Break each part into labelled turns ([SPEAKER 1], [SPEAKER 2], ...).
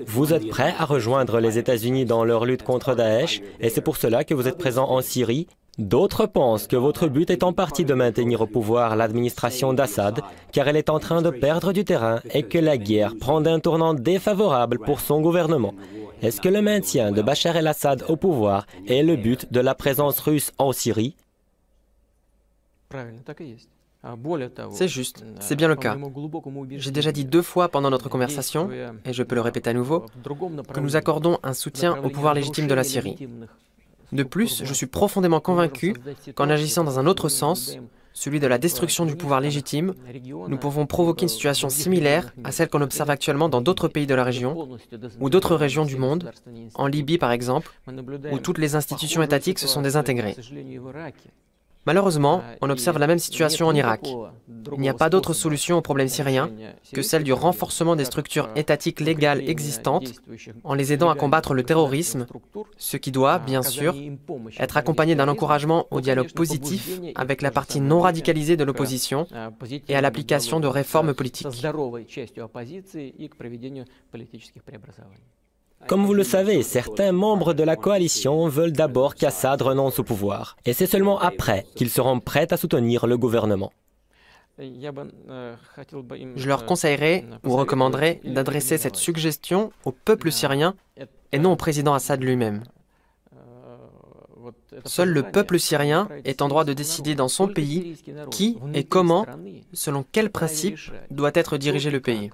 [SPEAKER 1] Vous êtes prêt à rejoindre les États-Unis dans leur lutte contre Daesh, et c'est pour cela que vous êtes présent en Syrie. D'autres pensent que votre but est en partie de maintenir au pouvoir l'administration d'Assad, car elle est en train de perdre du terrain et que la guerre prend un tournant défavorable pour son gouvernement. Est-ce que le maintien de Bachar el-Assad au pouvoir est le but de la présence russe en Syrie?
[SPEAKER 2] C'est juste, c'est bien le cas. J'ai déjà dit 2 fois pendant notre conversation, et je peux le répéter à nouveau, que nous accordons un soutien au pouvoir légitime de la Syrie. De plus, je suis profondément convaincu qu'en agissant dans un autre sens, celui de la destruction du pouvoir légitime, nous pouvons provoquer une situation similaire à celle qu'on observe actuellement dans d'autres pays de la région ou d'autres régions du monde, en Libye par exemple, où toutes les institutions étatiques se sont désintégrées. Malheureusement, on observe la même situation en Irak. Il n'y a pas d'autre solution au problème syrien que celle du renforcement des structures étatiques légales existantes en les aidant à combattre le terrorisme, ce qui doit, bien sûr, être accompagné d'un encouragement au dialogue positif avec la partie non radicalisée de l'opposition et à l'application de réformes politiques.
[SPEAKER 1] Comme vous le savez, certains membres de la coalition veulent d'abord qu'Assad renonce au pouvoir, et c'est seulement après qu'ils seront prêts à soutenir le gouvernement.
[SPEAKER 2] Je leur conseillerais ou recommanderais d'adresser cette suggestion au peuple syrien et non au président Assad lui-même. Seul le peuple syrien est en droit de décider dans son pays qui et comment, selon quels principes, doit être dirigé le pays.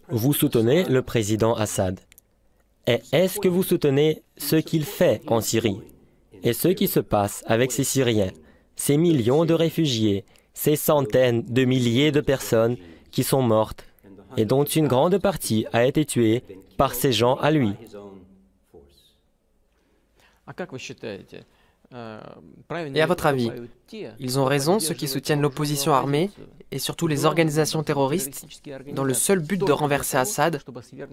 [SPEAKER 1] Vous soutenez le président Assad. Et est-ce que vous soutenez ce qu'il fait en Syrie et ce qui se passe avec ces Syriens, ces millions de réfugiés, ces centaines de milliers de personnes qui sont mortes et dont une grande partie a été tuée par ces gens à lui?
[SPEAKER 2] Et à votre avis, ils ont raison ceux qui soutiennent l'opposition armée et surtout les organisations terroristes dans le seul but de renverser Assad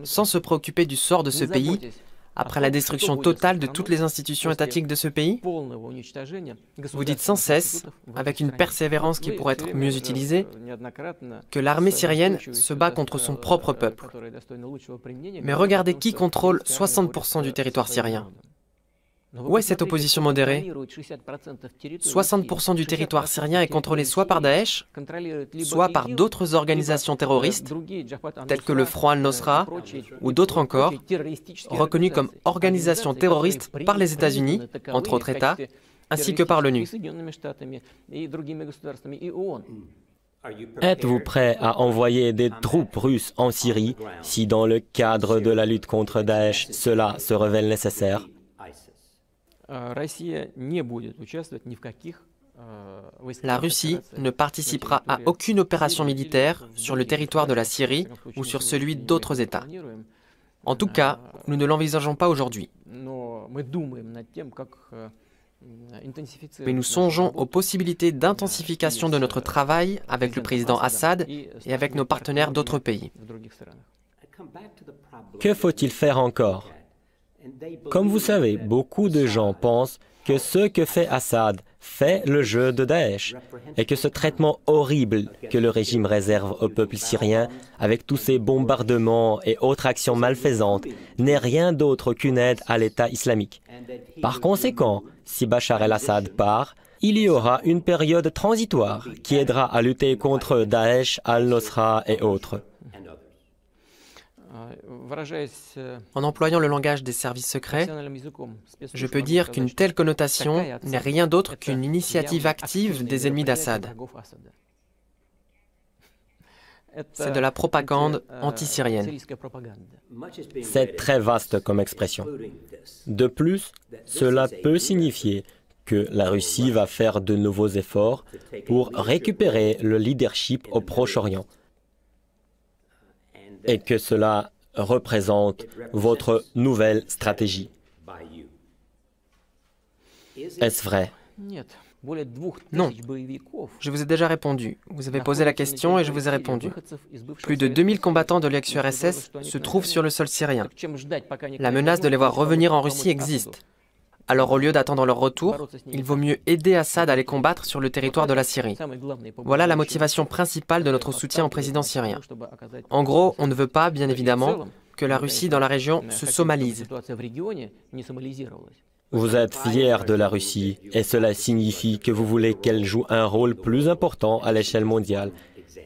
[SPEAKER 2] sans se préoccuper du sort de ce pays après la destruction totale de toutes les institutions étatiques de ce pays? Vous dites sans cesse, avec une persévérance qui pourrait être mieux utilisée, que l'armée syrienne se bat contre son propre peuple. Mais regardez qui contrôle 60% du territoire syrien. Où est cette opposition modérée? 60% du territoire syrien est contrôlé soit par Daesh, soit par d'autres organisations terroristes, telles que le Front al-Nosra ou d'autres encore, reconnues comme organisations terroristes par les États-Unis, entre autres États, ainsi que par l'ONU.
[SPEAKER 1] Êtes-vous prêt à envoyer des troupes russes en Syrie si dans le cadre de la lutte contre Daesh, cela se révèle nécessaire?
[SPEAKER 2] La Russie ne participera à aucune opération militaire sur le territoire de la Syrie ou sur celui d'autres États. En tout cas, nous ne l'envisageons pas aujourd'hui. Mais nous songeons aux possibilités d'intensification de notre travail avec le président Assad et avec nos partenaires d'autres pays.
[SPEAKER 1] Que faut-il faire encore? Comme vous savez, beaucoup de gens pensent que ce que fait Assad fait le jeu de Daesh et que ce traitement horrible que le régime réserve au peuple syrien avec tous ces bombardements et autres actions malfaisantes n'est rien d'autre qu'une aide à l'État islamique. Par conséquent, si Bachar el-Assad part, il y aura une période transitoire qui aidera à lutter contre Daesh, al-Nosra et autres.
[SPEAKER 2] En employant le langage des services secrets, je peux dire qu'une telle connotation n'est rien d'autre qu'une initiative active des ennemis d'Assad. C'est de la propagande anti-syrienne.
[SPEAKER 1] C'est très vaste comme expression. De plus, cela peut signifier que la Russie va faire de nouveaux efforts pour récupérer le leadership au Proche-Orient et que cela représente votre nouvelle stratégie. Est-ce vrai?
[SPEAKER 2] Non. Je vous ai déjà répondu. Vous avez posé la question et je vous ai répondu. Plus de 2000 combattants de l'ex-URSS se trouvent sur le sol syrien. La menace de les voir revenir en Russie existe. Alors au lieu d'attendre leur retour, il vaut mieux aider Assad à les combattre sur le territoire de la Syrie. Voilà la motivation principale de notre soutien au président syrien. En gros, on ne veut pas, bien évidemment, que la Russie dans la région se somalise.
[SPEAKER 1] Vous êtes fier de la Russie et cela signifie que vous voulez qu'elle joue un rôle plus important à l'échelle mondiale.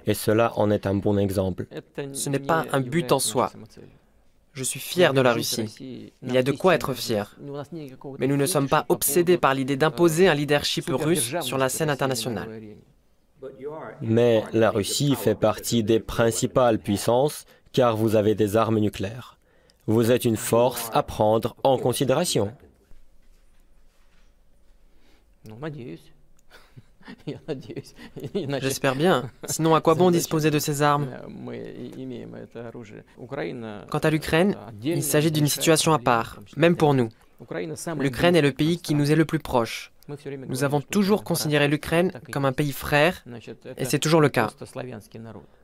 [SPEAKER 1] Et cela en est un bon exemple.
[SPEAKER 2] Ce n'est pas un but en soi. Je suis fier de la Russie. Il y a de quoi être fier. Mais nous ne sommes pas obsédés par l'idée d'imposer un leadership russe sur la scène internationale.
[SPEAKER 1] Mais la Russie fait partie des principales puissances car vous avez des armes nucléaires. Vous êtes une force à prendre en considération.
[SPEAKER 2] J'espère bien. Sinon, à quoi bon disposer de ces armes? Quant à l'Ukraine, il s'agit d'une situation à part, même pour nous. L'Ukraine est le pays qui nous est le plus proche. Nous avons toujours considéré l'Ukraine comme un pays frère, et c'est toujours le cas.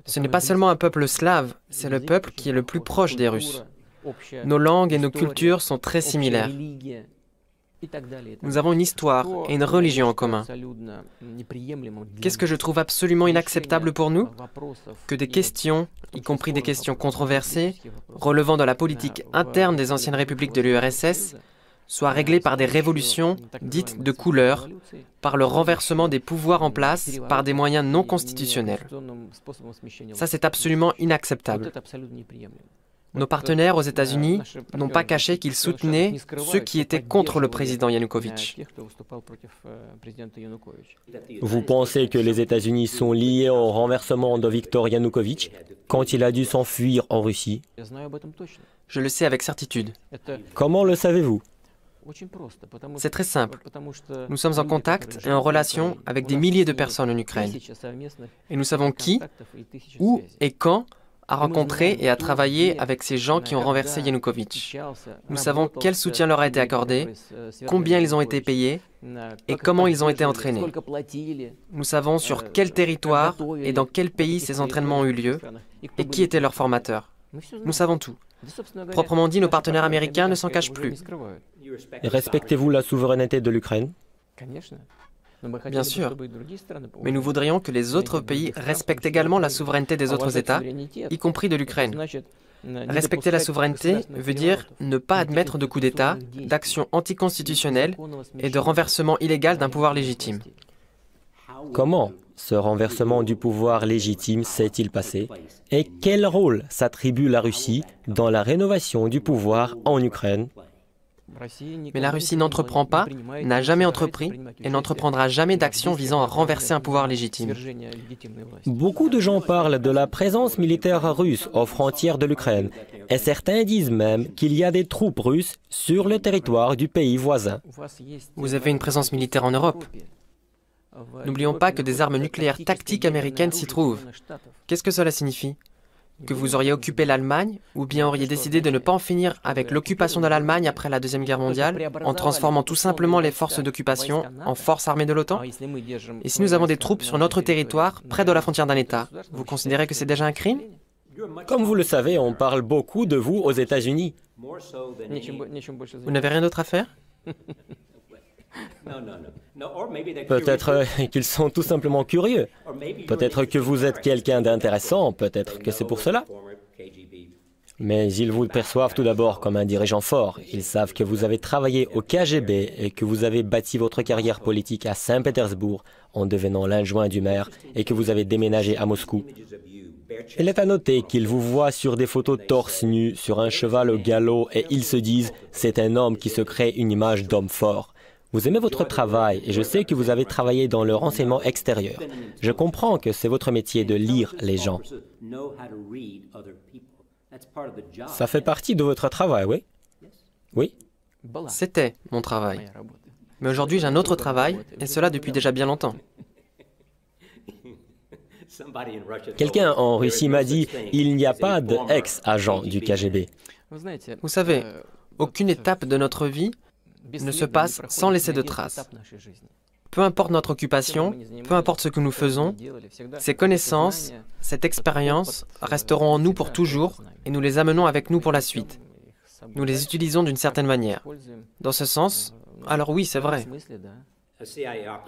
[SPEAKER 2] Ce n'est pas seulement un peuple slave, c'est le peuple qui est le plus proche des Russes. Nos langues et nos cultures sont très similaires. Nous avons une histoire et une religion en commun. Qu'est-ce que je trouve absolument inacceptable pour nous? Que des questions, y compris des questions controversées, relevant de la politique interne des anciennes républiques de l'URSS, soient réglées par des révolutions dites de couleur, par le renversement des pouvoirs en place par des moyens non constitutionnels. Ça, c'est absolument inacceptable. Nos partenaires aux États-Unis n'ont pas caché qu'ils soutenaient ceux qui étaient contre le président Yanukovych.
[SPEAKER 1] Vous pensez que les États-Unis sont liés au renversement de Viktor Yanukovych quand il a dû s'enfuir en Russie?
[SPEAKER 2] Je le sais avec certitude.
[SPEAKER 1] Comment le savez-vous?
[SPEAKER 2] C'est très simple. Nous sommes en contact et en relation avec des milliers de personnes en Ukraine. Et nous savons qui, où et quand a rencontré et a travaillé avec ces gens qui ont renversé Yanukovych. Nous savons quel soutien leur a été accordé, combien ils ont été payés et comment ils ont été entraînés. Nous savons sur quel territoire et dans quel pays ces entraînements ont eu lieu et qui étaient leurs formateurs. Nous savons tout. Proprement dit, nos partenaires américains ne s'en cachent plus.
[SPEAKER 1] Respectez-vous la souveraineté de l'Ukraine?
[SPEAKER 2] Bien sûr, mais nous voudrions que les autres pays respectent également la souveraineté des autres États, y compris de l'Ukraine. Respecter la souveraineté veut dire ne pas admettre de coup d'État, d'actions anticonstitutionnelles et de renversement illégal d'un pouvoir légitime.
[SPEAKER 1] Comment ce renversement du pouvoir légitime s'est-il passé? Et quel rôle s'attribue la Russie dans la rénovation du pouvoir en Ukraine?
[SPEAKER 2] Mais la Russie n'entreprend pas, n'a jamais entrepris et n'entreprendra jamais d'action visant à renverser un pouvoir légitime.
[SPEAKER 1] Beaucoup de gens parlent de la présence militaire russe aux frontières de l'Ukraine et certains disent même qu'il y a des troupes russes sur le territoire du pays voisin.
[SPEAKER 2] Vous avez une présence militaire en Europe. N'oublions pas que des armes nucléaires tactiques américaines s'y trouvent. Qu'est-ce que cela signifie? Que vous auriez occupé l'Allemagne, ou bien auriez décidé de ne pas en finir avec l'occupation de l'Allemagne après la Deuxième Guerre mondiale, en transformant tout simplement les forces d'occupation en forces armées de l'OTAN? Et si nous avons des troupes sur notre territoire, près de la frontière d'un État, vous considérez que c'est déjà un crime?
[SPEAKER 1] Comme vous le savez, on parle beaucoup de vous aux États-Unis.
[SPEAKER 2] Vous n'avez rien d'autre à faire?
[SPEAKER 1] Peut-être qu'ils sont tout simplement curieux. Peut-être que vous êtes quelqu'un d'intéressant, peut-être que c'est pour cela. Mais ils vous perçoivent tout d'abord comme un dirigeant fort. Ils savent que vous avez travaillé au KGB et que vous avez bâti votre carrière politique à Saint-Pétersbourg en devenant l'adjoint du maire et que vous avez déménagé à Moscou. Il est à noter qu'ils vous voient sur des photos torse nu, sur un cheval au galop et ils se disent « c'est un homme qui se crée une image d'homme fort ». Vous aimez votre travail et je sais que vous avez travaillé dans le renseignement extérieur. Je comprends que c'est votre métier de lire les gens. Ça fait partie de votre travail, oui? Oui?
[SPEAKER 2] C'était mon travail. Mais aujourd'hui, j'ai un autre travail, et cela depuis déjà bien longtemps.
[SPEAKER 1] Quelqu'un en Russie m'a dit « il n'y a pas d'ex-agent du KGB ».
[SPEAKER 2] Vous savez, aucune étape de notre vie ne se passe sans laisser de traces. Peu importe notre occupation, peu importe ce que nous faisons, ces connaissances, cette expérience resteront en nous pour toujours et nous les amenons avec nous pour la suite. Nous les utilisons d'une certaine manière. Dans ce sens, alors oui, c'est vrai.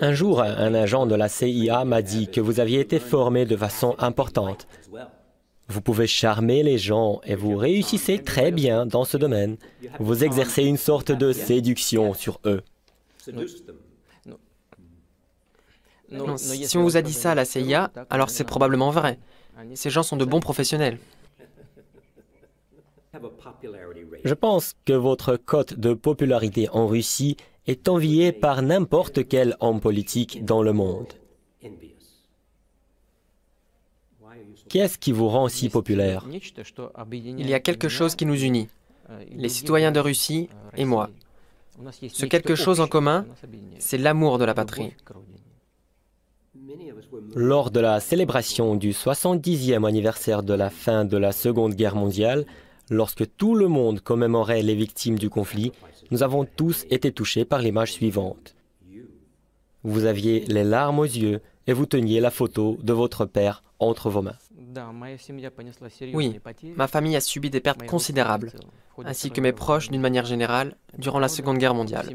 [SPEAKER 1] Un jour, un agent de la CIA m'a dit que vous aviez été formé de façon importante. Vous pouvez charmer les gens et vous réussissez très bien dans ce domaine. Vous exercez une sorte de séduction sur eux.
[SPEAKER 2] Non, si on vous a dit ça à la CIA, alors c'est probablement vrai. Ces gens sont de bons professionnels.
[SPEAKER 1] Je pense que votre cote de popularité en Russie est enviée par n'importe quel homme politique dans le monde. Qu'est-ce qui vous rend si populaire?
[SPEAKER 2] Il y a quelque chose qui nous unit, les citoyens de Russie et moi. Ce quelque chose en commun, c'est l'amour de la patrie.
[SPEAKER 1] Lors de la célébration du 70e anniversaire de la fin de la Seconde Guerre mondiale, lorsque tout le monde commémorait les victimes du conflit, nous avons tous été touchés par l'image suivante. Vous aviez les larmes aux yeux et vous teniez la photo de votre père entre vos mains.
[SPEAKER 2] Oui, ma famille a subi des pertes considérables, ainsi que mes proches d'une manière générale, durant la Seconde Guerre mondiale.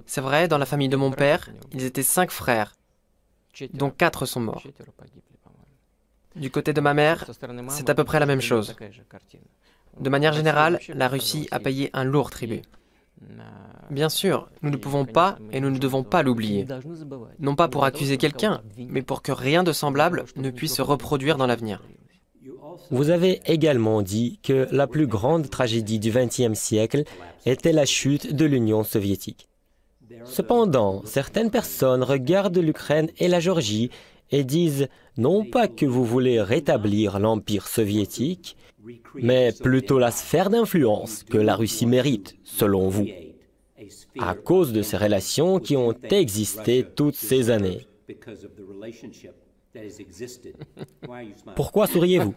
[SPEAKER 2] C'est vrai, dans la famille de mon père, ils étaient 5 frères, dont 4 sont morts. Du côté de ma mère, c'est à peu près la même chose. De manière générale, la Russie a payé un lourd tribut. Bien sûr, nous ne pouvons pas et nous ne devons pas l'oublier. Non pas pour accuser quelqu'un, mais pour que rien de semblable ne puisse se reproduire dans l'avenir.
[SPEAKER 1] Vous avez également dit que la plus grande tragédie du XXe siècle était la chute de l'Union soviétique. Cependant, certaines personnes regardent l'Ukraine et la Géorgie et disent non pas que vous voulez rétablir l'Empire soviétique, mais plutôt la sphère d'influence que la Russie mérite, selon vous, à cause de ces relations qui ont existé toutes ces années. Pourquoi souriez-vous?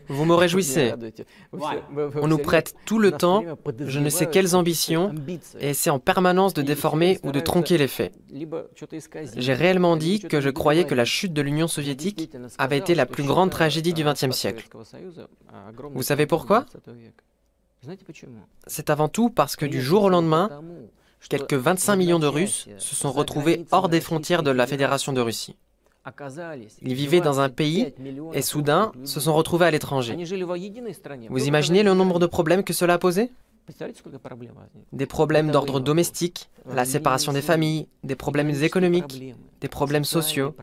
[SPEAKER 2] Vous me réjouissez. On nous prête tout le temps je ne sais quelles ambitions et essaie en permanence de déformer ou de tronquer les faits. J'ai réellement dit que je croyais que la chute de l'Union soviétique avait été la plus grande tragédie du XXe siècle. Vous savez pourquoi? C'est avant tout parce que du jour au lendemain, quelques 25 millions de Russes se sont retrouvés hors des frontières de la Fédération de Russie. Ils vivaient dans un pays et soudain se sont retrouvés à l'étranger. Vous imaginez le nombre de problèmes que cela a posé? Des problèmes d'ordre domestique, la séparation des familles, des problèmes économiques, des problèmes sociaux.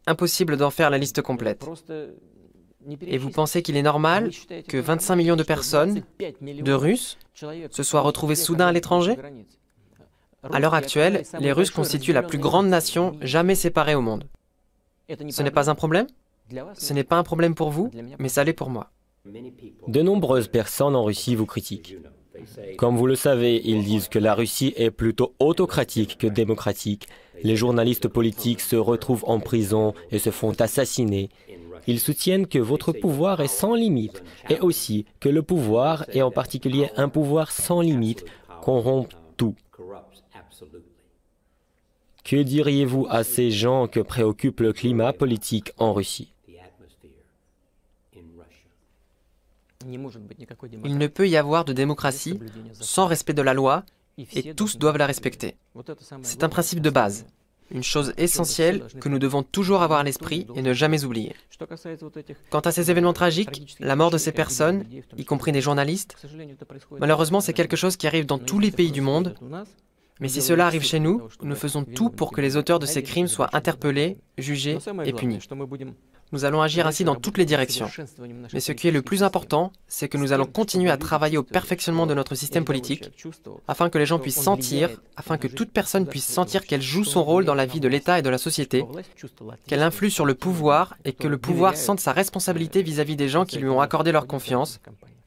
[SPEAKER 2] Impossible d'en faire la liste complète. Et vous pensez qu'il est normal que 25 millions de personnes, de Russes, se soient retrouvés soudain à l'étranger? À l'heure actuelle, les Russes constituent la plus grande nation jamais séparée au monde. Ce n'est pas un problème? Ce n'est pas un problème pour vous, mais ça l'est pour moi.
[SPEAKER 1] De nombreuses personnes en Russie vous critiquent. Comme vous le savez, ils disent que la Russie est plutôt autocratique que démocratique. Les journalistes politiques se retrouvent en prison et se font assassiner. Ils soutiennent que votre pouvoir est sans limite et aussi que le pouvoir, et en particulier un pouvoir sans limite, corrompt tout. Que diriez-vous à ces gens que préoccupe le climat politique en Russie?
[SPEAKER 2] Il ne peut y avoir de démocratie sans respect de la loi et tous doivent la respecter. C'est un principe de base, une chose essentielle que nous devons toujours avoir à l'esprit et ne jamais oublier. Quant à ces événements tragiques, la mort de ces personnes, y compris des journalistes, malheureusement c'est quelque chose qui arrive dans tous les pays du monde. Mais si cela arrive chez nous, nous faisons tout pour que les auteurs de ces crimes soient interpellés, jugés et punis. Nous allons agir ainsi dans toutes les directions. Mais ce qui est le plus important, c'est que nous allons continuer à travailler au perfectionnement de notre système politique, afin que les gens puissent sentir, afin que toute personne puisse sentir qu'elle joue son rôle dans la vie de l'État et de la société, qu'elle influe sur le pouvoir et que le pouvoir sente sa responsabilité vis-à-vis des gens qui lui ont accordé leur confiance,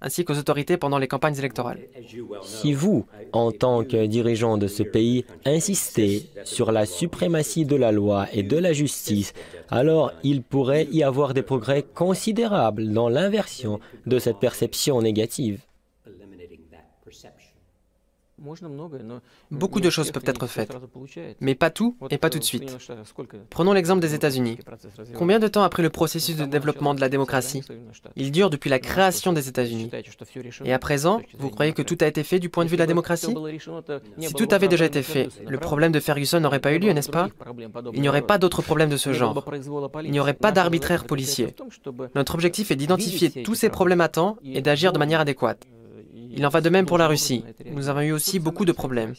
[SPEAKER 2] ainsi qu'aux autorités pendant les campagnes électorales.
[SPEAKER 1] Si vous, en tant que dirigeant de ce pays, insistez sur la suprématie de la loi et de la justice, alors il pourrait y avoir des progrès considérables dans l'inversion de cette perception négative.
[SPEAKER 2] Beaucoup de choses peuvent être faites, mais pas tout et pas tout de suite. Prenons l'exemple des États-Unis. Combien de temps après le processus de développement de la démocratie? Il dure depuis la création des États-Unis. Et à présent, vous croyez que tout a été fait du point de vue de la démocratie? Si tout avait déjà été fait, le problème de Ferguson n'aurait pas eu lieu, n'est-ce pas? Il n'y aurait pas d'autres problèmes de ce genre. Il n'y aurait pas d'arbitraire policier. Notre objectif est d'identifier tous ces problèmes à temps et d'agir de manière adéquate. Il en va de même pour la Russie. Nous avons eu aussi beaucoup de problèmes.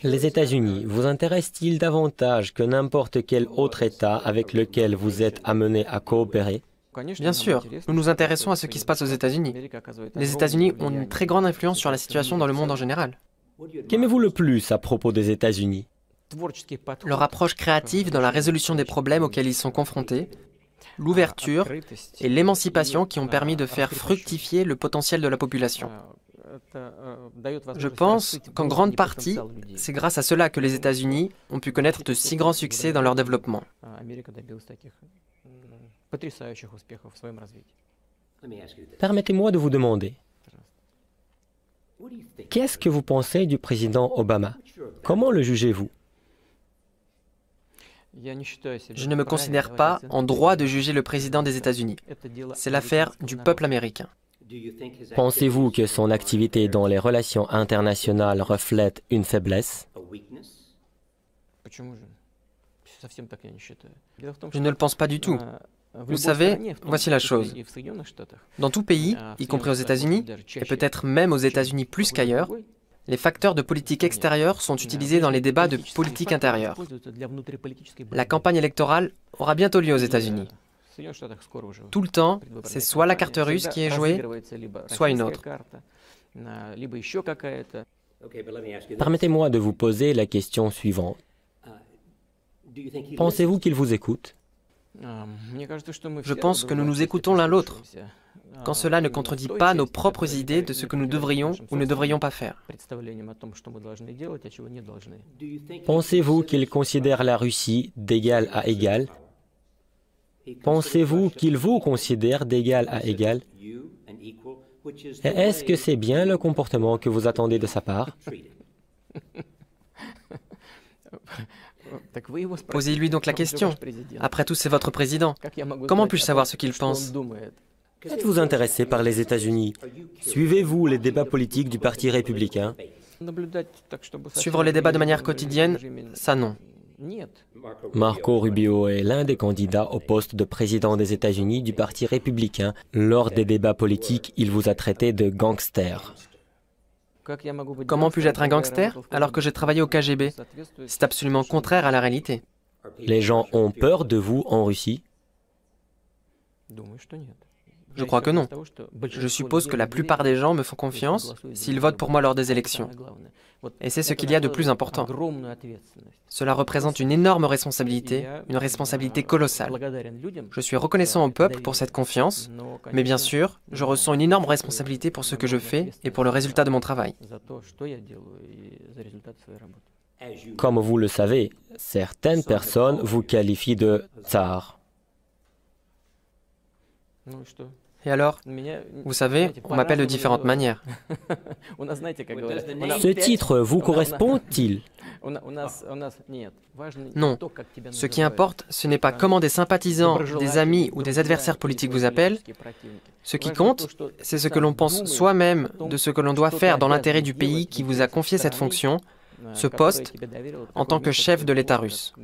[SPEAKER 1] Les États-Unis vous intéressent-ils davantage que n'importe quel autre État avec lequel vous êtes amené à coopérer?
[SPEAKER 2] Bien sûr, nous nous intéressons à ce qui se passe aux États-Unis. Les États-Unis ont une très grande influence sur la situation dans le monde en général.
[SPEAKER 1] Qu'aimez-vous le plus à propos des États-Unis?
[SPEAKER 2] Leur approche créative dans la résolution des problèmes auxquels ils sont confrontés, l'ouverture et l'émancipation qui ont permis de faire fructifier le potentiel de la population. Je pense qu'en grande partie, c'est grâce à cela que les États-Unis ont pu connaître de si grands succès dans leur développement.
[SPEAKER 1] Permettez-moi de vous demander, qu'est-ce que vous pensez du président Obama? Comment le jugez-vous?
[SPEAKER 2] Je ne me considère pas en droit de juger le président des États-Unis. C'est l'affaire du peuple américain.
[SPEAKER 1] Pensez-vous que son activité dans les relations internationales reflète une faiblesse?
[SPEAKER 2] Je ne le pense pas du tout. Vous savez, voici la chose. Dans tout pays, y compris aux États-Unis, et peut-être même aux États-Unis plus qu'ailleurs, les facteurs de politique extérieure sont utilisés dans les débats de politique intérieure. La campagne électorale aura bientôt lieu aux États-Unis. Tout le temps, c'est soit la carte russe qui est jouée, soit une autre.
[SPEAKER 1] Permettez-moi de vous poser la question suivante. Pensez-vous qu'il vous écoute?
[SPEAKER 2] Je pense que nous nous écoutons l'un l'autre, quand cela ne contredit pas nos propres idées de ce que nous devrions ou ne devrions pas faire.
[SPEAKER 1] Pensez-vous qu'il considère la Russie d'égal à égal? Pensez-vous qu'il vous considère d'égal à égal? Et est-ce que c'est bien le comportement que vous attendez de sa part?
[SPEAKER 2] Posez-lui donc la question. Après tout, c'est votre président. Comment puis-je savoir ce qu'il pense?
[SPEAKER 1] Êtes-vous intéressé par les États-Unis? Suivez-vous les débats politiques du Parti républicain?
[SPEAKER 2] Suivre les débats de manière quotidienne, ça non.
[SPEAKER 1] Marco Rubio est l'un des candidats au poste de président des États-Unis du Parti républicain. Lors des débats politiques, il vous a traité de gangster.
[SPEAKER 2] Comment puis-je être un gangster alors que j'ai travaillé au KGB? C'est absolument contraire à la réalité.
[SPEAKER 1] Les gens ont peur de vous en Russie?
[SPEAKER 2] Je crois que non. Je suppose que la plupart des gens me font confiance s'ils votent pour moi lors des élections. Et c'est ce qu'il y a de plus important. Cela représente une énorme responsabilité, une responsabilité colossale. Je suis reconnaissant au peuple pour cette confiance, mais bien sûr, je ressens une énorme responsabilité pour ce que je fais et pour le résultat de mon travail.
[SPEAKER 1] Comme vous le savez, certaines personnes vous qualifient de tsar.
[SPEAKER 2] Et alors, vous savez, on m'appelle de différentes manières.
[SPEAKER 1] Ce titre vous correspond-il?
[SPEAKER 2] Non. Ce qui importe, ce n'est pas comment des sympathisants, des amis ou des adversaires politiques vous appellent. Ce qui compte, c'est ce que l'on pense soi-même de ce que l'on doit faire dans l'intérêt du pays qui vous a confié cette fonction, ce poste, en tant que chef de l'État russe.